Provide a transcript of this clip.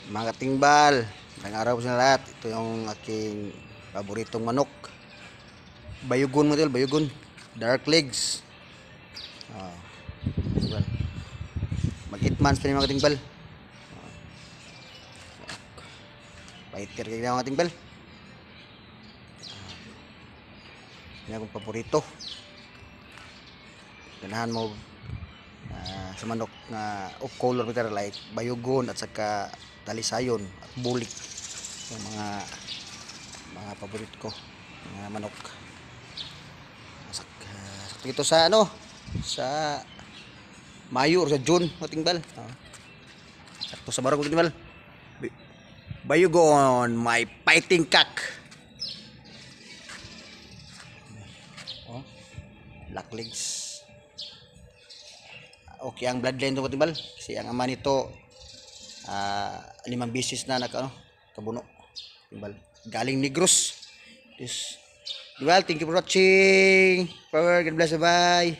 Mga timbal, magandang araw po sa lahat. Ito yung aking paboritong manok. Bayugon mo ito, bayugon. Dark legs. Oh, timbal. Mag-8 months pa rin mga timbal. Fighter kayo mga timbal. Yan akong paborito. Ganahan mo sa manok na of color like bayugon at saka talisayon at bulik, yung mga paborito ko mga manok. Sakto ito sa sa Mayo or sa June mga timbal. Sakto sa barong mga timbal. Bayugon, my fighting cock. Black legs. Okay ang bloodline ito mga timbal, kasi ang ama nito 5 bisis na kabuno timbal, galing Negros. Yes. Well, thank you for watching. God bless, bye.